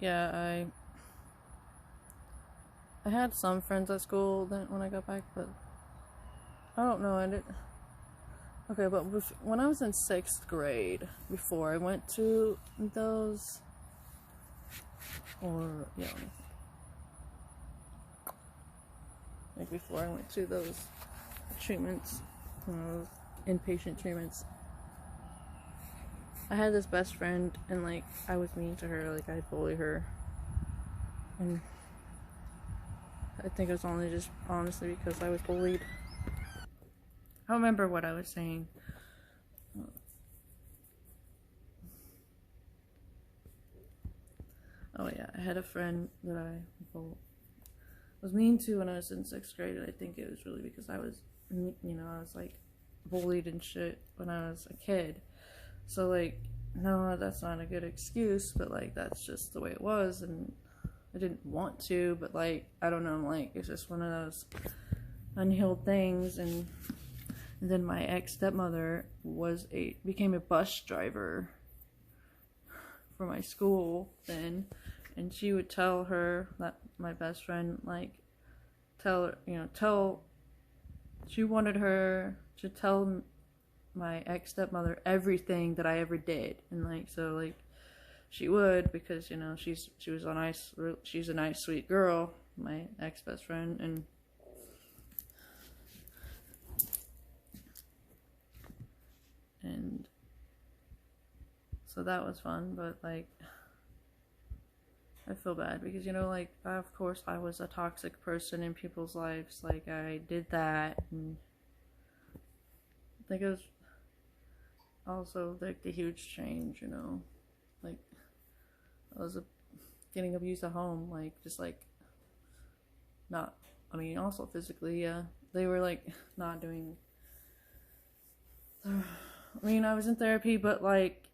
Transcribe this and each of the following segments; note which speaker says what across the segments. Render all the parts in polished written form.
Speaker 1: yeah, I had some friends at school then when I got back, but I don't know. I did okay, but when I was in sixth grade, before I went to those, or yeah, like before I went to those treatments, inpatient treatments, I had this best friend, and like I was mean to her, like I bullied her, and I think it was only just honestly because I was bullied. I don't remember what I was saying. Oh yeah, I had a friend that I was mean to when I was in sixth grade, and I think it was really because I was, I was like bullied and shit when I was a kid. So like, no, that's not a good excuse, but like that's just the way it was, and I didn't want to, but like I don't know, like it's just one of those unhealed things. And then my ex stepmother became a bus driver for my school then, and she would tell her that my best friend like tell she wanted her to tell my ex stepmother everything that I ever did, and like so like she would, because she's a nice sweet girl, my ex best friend, and so that was fun. But like I feel bad because like of course I was a toxic person in people's lives, like I did that, and I think it was also like the huge change, like I was getting abused at home, like just like not, I mean also physically, yeah, they were like not doing, I mean I was in therapy, but like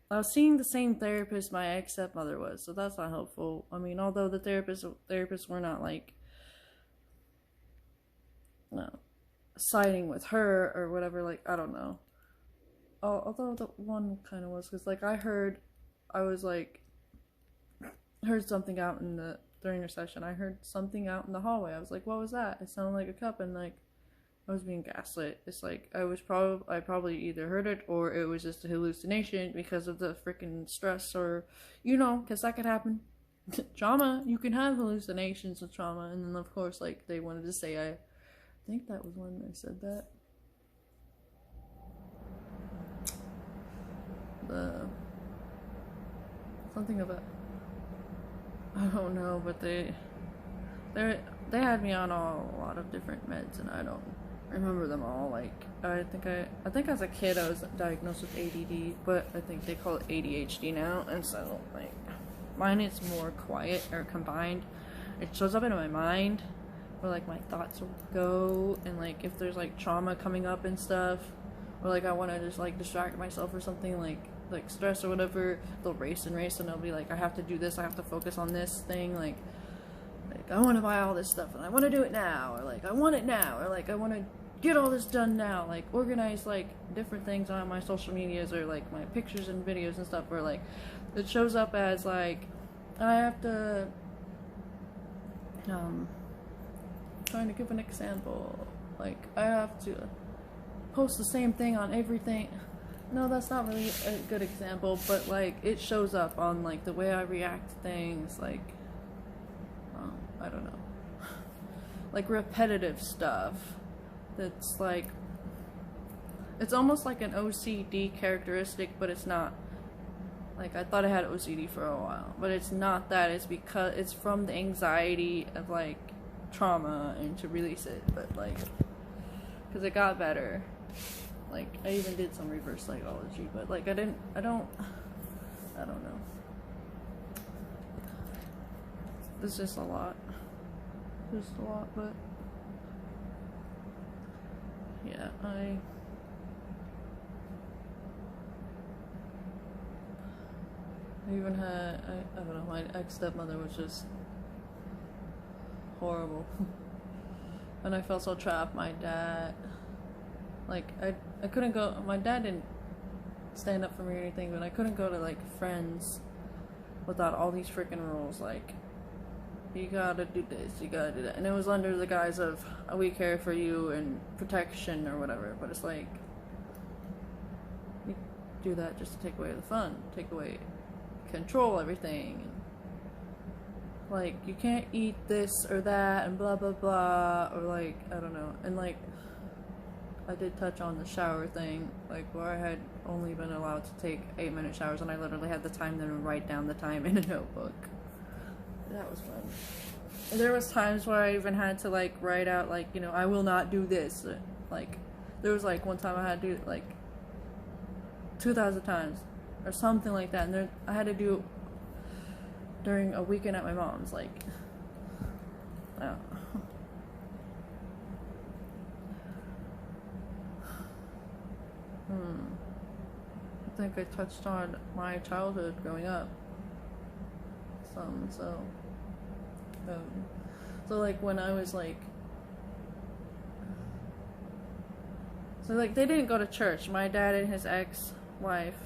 Speaker 1: I was seeing the same therapist my ex stepmother was, so that's not helpful. I mean, although the therapists were not like no siding with her or whatever, like I don't know. Although the one kind of was, because like I was like heard something out in the during her session. I heard something out in the hallway. I was like, what was that? It sounded like a cup, and like I was being gaslit. It's like I probably either heard it or it was just a hallucination because of the freaking stress, or because that could happen. Trauma, you can have hallucinations with trauma. And then of course like they wanted to say, I think that was when they said that, the something about, I don't know, but they had me on a lot of different meds, and I don't remember them all. Like I think as a kid I was diagnosed with ADD, but I think they call it ADHD now, and so like mine is more quiet or combined. It shows up in my mind where like my thoughts will go, and like if there's like trauma coming up and stuff, or like I want to just like distract myself or something, like stress or whatever, they'll race, and I'll be like, I have to do this, I have to focus on this thing, like I want to buy all this stuff and I want to do it now, or like I want it now, or like I want to get all this done now, like organize like different things on my social medias or like my pictures and videos and stuff, where like it shows up as like I have to trying to give an example, like I have to post the same thing on everything. No, that's not really a good example, but like it shows up on like the way I react to things, like I don't know, like repetitive stuff that's like, it's almost like an OCD characteristic, but it's not. Like I thought I had OCD for a while, but it's not that. It's because it's from the anxiety of like trauma and to release it, but like because it got better. Like I even did some reverse psychology, but like I don't know. It's just a lot. But yeah, I even had, I don't know, my ex stepmother was just horrible. And I felt so trapped. My dad, like I couldn't go, my dad didn't stand up for me or anything, but I couldn't go to like friends without all these freaking rules, like, you gotta do this, you gotta do that. And it was under the guise of, we care for you and protection or whatever, but it's like, you do that just to take away the fun, take away, control everything. Like, you can't eat this or that and blah blah blah, or like, I don't know. And like, I did touch on the shower thing, like where I had only been allowed to take 8-minute showers, and I literally had the time to write down the time in a notebook. That was fun. And there was times where I even had to like write out, like, you know, I will not do this. Like, there was like one time I had to do it like 2,000 times or something like that, and there I had to do it during a weekend at my mom's. Like, I don't know. I think I touched on my childhood growing up some, so like when I was like, so like they didn't go to church. My dad and his ex-wife